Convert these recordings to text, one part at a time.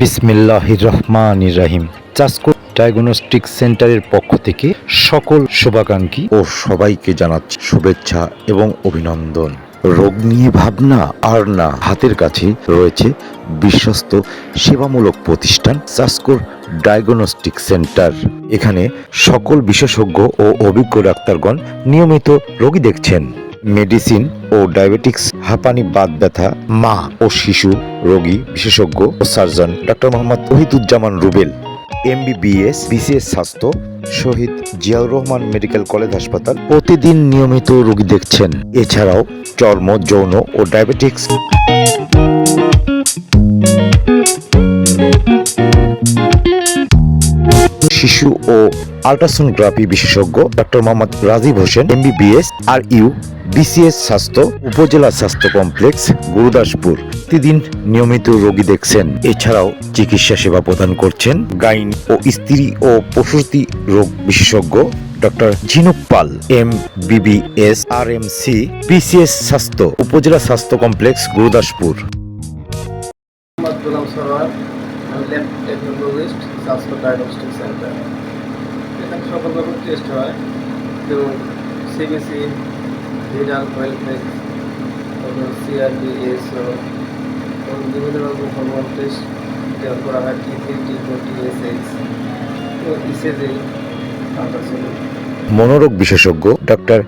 বিসমিল্লাহির রহমানির রহিম। চাসকো ডায়াগনস্টিক সেন্টারের পক্ষ থেকে সকল শুভাকাঙ্ক্ষী ও সবাইকে জানাচ্ছি শুভেচ্ছা এবং অভিনন্দন। রোগ নিয়ে ভাবনা আর না, হাতের কাছে রয়েছে বিশ্বস্ত সেবামূলক প্রতিষ্ঠান চাসকো ডায়াগনস্টিক সেন্টার। এখানে সকল বিশেষজ্ঞ ও অভিজ্ঞ ডাক্তারগণ নিয়মিত রোগী দেখছেন। মেডিসিন ও ডায়াবেটিক্স, হাঁপানি, বাত ব্যথা, মা ও শিশু রোগী বিশেষজ্ঞ ও surgeon doctor Mohammad Wahiduzzaman Rubel, MBBS, BCS স্বাস্থ্য, শহীদ জিয়াউর রহমান মেডিকেল কলেজ হাসপাতাল প্রতিদিন নিয়মিত রোগী দেখছেন। এছাড়াও চর্ম, যৌন ও ডায়াবেটিক্স, শিশু ও আল্ট্রাসোনোগ্রাফি বিশেষজ্ঞ doctor Mohammad Rajib Hossain, MBBS, RU, BCS স্বাস্থ্য, উপজেলা স্বাস্থ্য কমপ্লেক্স, গুরুদাসপুর প্রতিদিন নিয়মিত রোগী দেখছেন। এছাড়াও চিকিৎসা সেবা প্রদান করছেন গাইন ও স্ত্রী ও প্রসূতি রোগ বিশেষজ্ঞ ডক্টর ঝিনুক পাল, MBBS, RMC, BCS স্বাস্থ্য, উপজেলা স্বাস্থ্য কমপ্লেক্স, গুরুদাসপুর। চাসকো ডায়াগনস্টিক সেন্টার, এখানে সকল রকম টেস্ট হয়, যেমন সিবিসি, ভিটাল, ওয়েলফেক্স, তারপর CRP, ASO, এবং বিভিন্ন রকম হরমোন টেস্ট করা হয়, T3, T4, TSH, এবং ECG, আল্ট্রাসাউন্ড। মনোরোগ বিশেষজ্ঞ doctor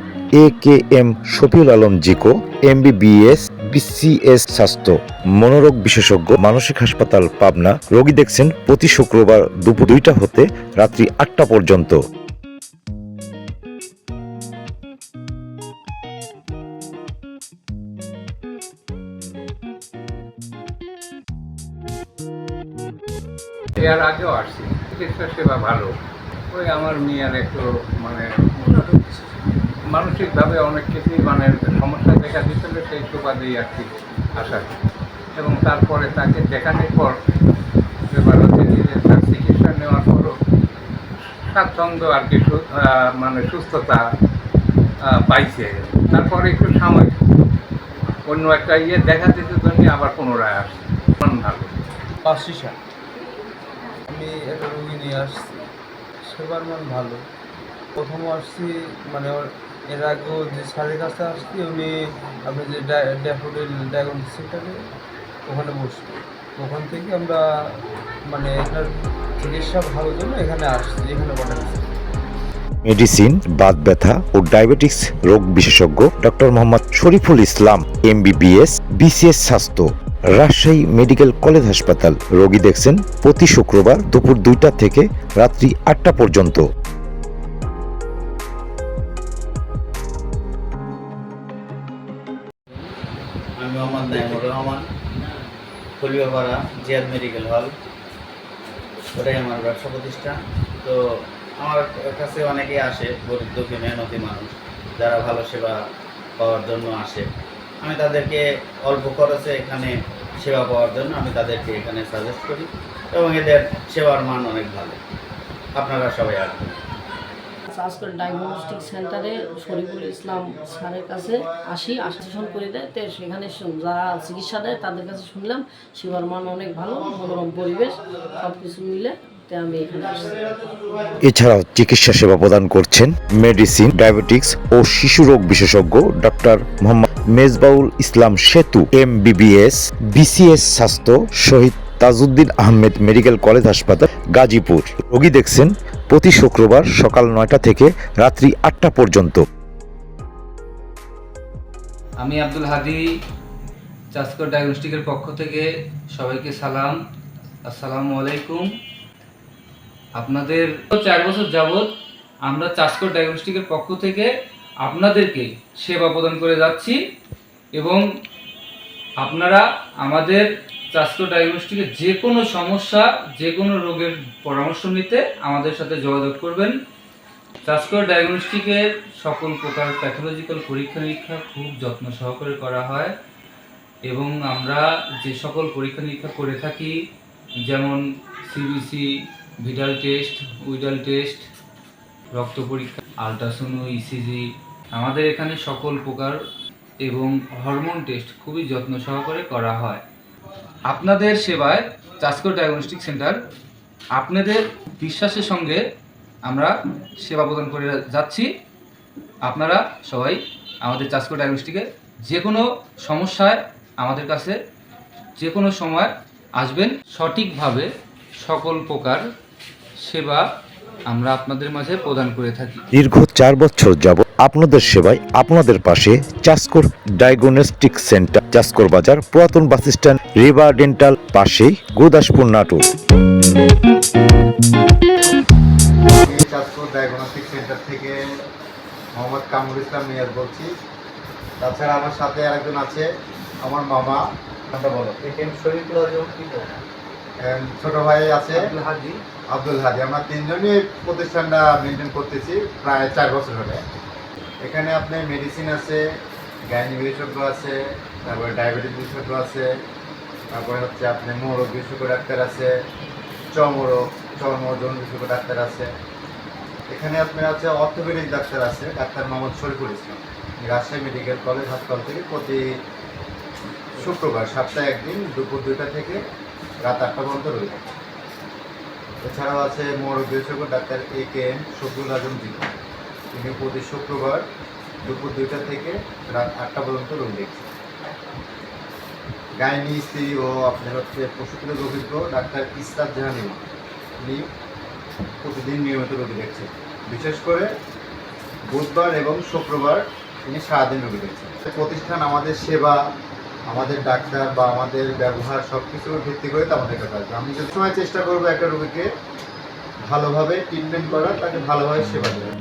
AKM Shafiul Alam Ziko, MBBS, BCS স্বাস্থ্য, মনোরোগ বিশেষজ্ঞ, মানসিক হাসপাতাল, পাবনা রোগী দেখছেন প্রতি শুক্রবার দুপুর 2টা হতে রাত্রি 8টা পর্যন্ত। এর আগেও আসছি, চিকিৎসা সেবা ভালো। ওই আমার মেয়ের একটু মানসিকভাবে অনেক কিছুই সমস্যা দেখা দিচ্ছিল, সেই সুবাদেই আর কি আসা। এবং তারপরে তাকে দেখানোর পর ব্যাপার হচ্ছে যে তার চিকিৎসা নেওয়ার পরও স্বাচ্ছন্দ্য আর কি সুস্থতা পাইছে। তারপরে একটু সাময়িক অন্য একটা দেখা দিতে জন্য আবার পুনরায় আসছে। ভালো পাশিসা, আমি একটা রুগী নিয়ে আসছি, সেবার মান ভালো। প্রথম আসছি এর আগেও যে স্যারের কাছে আসছি, উনি আপনি যে ড্যাফোডিল ডায়াগনস্টিক সেন্টারে ওখানে বসছি, ওখান থেকে আমরা এটার চিকিৎসা ভালোর জন্য এখানে আসছি, এখানে পাঠাচ্ছি। মেডিসিন, বাত ব্যথা ও ডায়াবেটিক্স রোগ বিশেষজ্ঞ doctor Mohammad Shariful Islam, MBBS, BCS স্বাস্থ্য, রাজশাহী মেডিকেল কলেজ হাসপাতাল রোগী দেখছেন প্রতি শুক্রবার দুপুর 2টা থেকে রাত্রি 8টা পর্যন্ত। আমি মোহাম্মদ নাইমুর রহমান, ফলিয়াপাড়া জিয়াদ মেডিকেল হল, ওটাই আমার ব্যবসা প্রতিষ্ঠান। তো আমার কাছে অনেকেই আসে, গরিব দুঃখী মেহনতি মানুষ যারা ভালো সেবা পাওয়ার জন্য আসে। আমি তাদেরকে অল্প খরচে এখানে সেবা পাওয়ার জন্য আমি তাদেরকে এখানে সাজেস্ট করি, এবং এদের সেবার মান অনেক ভালো। আপনারা সবাই আসবেন। চাসকো ডায়াগনস্টিক সেন্টারে শরীফুল ইসলাম স্যারের কাছে আসিশন করে দেয়, তো সেখানে যারা চিকিৎসা দেয় তাদের কাছে শুনলাম সেবার মান অনেক ভালো, মনোরম পরিবেশ, সব কিছু মিলে আমি এখানে আসছি। এছাড়াও চিকিৎসা সেবা প্রদান করছেন মেডিসিন, ডায়াবেটিক্স ও শিশু রোগ বিশেষজ্ঞ ডক্টর মোহাম্মদ মেজবাউল ইসলাম সেতু, MBBS, BCS স্বাস্থ্য, শহীদ তাজউদ্দিন আহমেদ মেডিকেল কলেজ হাসপাতাল, গাজীপুর রোগী দেখছেন প্রতি শুক্রবার সকাল 9টা থেকে রাত্রি 8টা পর্যন্ত। আমি আব্দুল হাদি, চাসকো ডায়াগনস্টিকের পক্ষ থেকে সবাইকে সালাম, আসসালামু আলাইকুম। আপনাদের 4 বছর যাবৎ আমরা চাসকো ডায়াগনস্টিকের পক্ষ থেকে আপনাদেরকে সেবা প্রদান করে যাচ্ছি, এবং আপনারা আমাদের চাসকো ডায়াগনস্টিকের যে কোনো সমস্যা, যে কোনো রোগের পরামর্শ নিতে আমাদের সাথে যোগাযোগ করবেন। চাসকো ডায়াগনস্টিকের সকল প্রকার প্যাথোলজিক্যাল পরীক্ষা নিরীক্ষা খুব যত্ন সহকারে করা হয়, এবং আমরা যে সকল পরীক্ষা নিরীক্ষা করে থাকি, যেমন CBC, vital test, Widal test, রক্ত পরীক্ষা, আল্ট্রাসাউন্ড, ECG, আমাদের এখানে সকল প্রকার এবং হরমোন টেস্ট খুবই যত্ন সহকারে করা হয়। আপনাদের সেবায় চাসকো ডায়াগনস্টিক সেন্টার আপনাদের বিশ্বাসের সঙ্গে আমরা সেবা প্রদান করে যাচ্ছি। আপনারা সবাই আমাদের চাসকো ডায়াগনস্টিকে যে কোনো সমস্যায় আমাদের কাছে যে কোনো সময় আসবেন। সঠিকভাবে সকল প্রকার সেবা আমরা আপনাদের মাঝে প্রদান করে থাকি। দীর্ঘ 4 বছর যাবত আপনাদের সেবায় আপনাদের পাশে চাসকোর ডায়াগনস্টিক সেন্টার, চাসকোর বাজার, পুরাতন বাস স্ট্যান্ড, রিভার ডেন্টাল পাশেই, গুরুদাসপুর, নাটোর। চাসকো ডায়াগনস্টিক সেন্টার থেকে মোহাম্মদ কামরুল ইসলাম মিয়াজ বলছি। তাছাড়া আমার সাথে আরেকজন আছে, আমার মামা। নামটা বলো। ছোট ভাই আছে আব্দুল হাদি। আমরা তিনজনই এই প্রতিষ্ঠানটা মেনটেন করতেছি প্রায় 4 বছর হলে। এখানে আপনার মেডিসিন আছে, গাইনি বিশেষজ্ঞ আছে, তারপরে ডায়াবেটিস বিশেষজ্ঞ আছে, তারপরে হচ্ছে আপনি মৌরোগ বিশেষজ্ঞ ডাক্তার আছে, চর্মজন বিশেষজ্ঞ ডাক্তার আছে। এখানে আপনার আছে অর্থোপেডিক ডাক্তার আছে, doctor Mohammad Shariful Islam. Rajshahi medical college হাসপাতাল থেকে প্রতি শুক্রবার সপ্তাহে একদিন দুপুর 2টা থেকে রাত 8টা পর্যন্ত রয়েছে। এছাড়াও আছে মৌরোগ বিশেষজ্ঞ ডাক্তার AKM শফিউল আজম জিকো। তিনি প্রতি শুক্রবার দুপুর 2টা থেকে রাত 8টা পর্যন্ত রোগ দেখছেন। গাইনি, স্ত্রী ও আপনার হচ্ছে পশুদের অভিজ্ঞ ডাক্তার ইসরাত জাহান ইমাম, উনি প্রতিদিন নিয়মিত রোগী দেখছেন। বিশেষ করে বুধবার এবং শুক্রবার তিনি সারাদিন রোগী দেখছেন। প্রতিষ্ঠান আমাদের সেবা, আমাদের ডাক্তার বা আমাদের ব্যবহার সব কিছুর ভিত্তি করে তো আমাদের কাছে আসবে। আমি সব সময় চেষ্টা করবো একটা রোগীকে ভালোভাবে ট্রিটমেন্ট করার, তাকে ভালোভাবে সেবা দেওয়ার।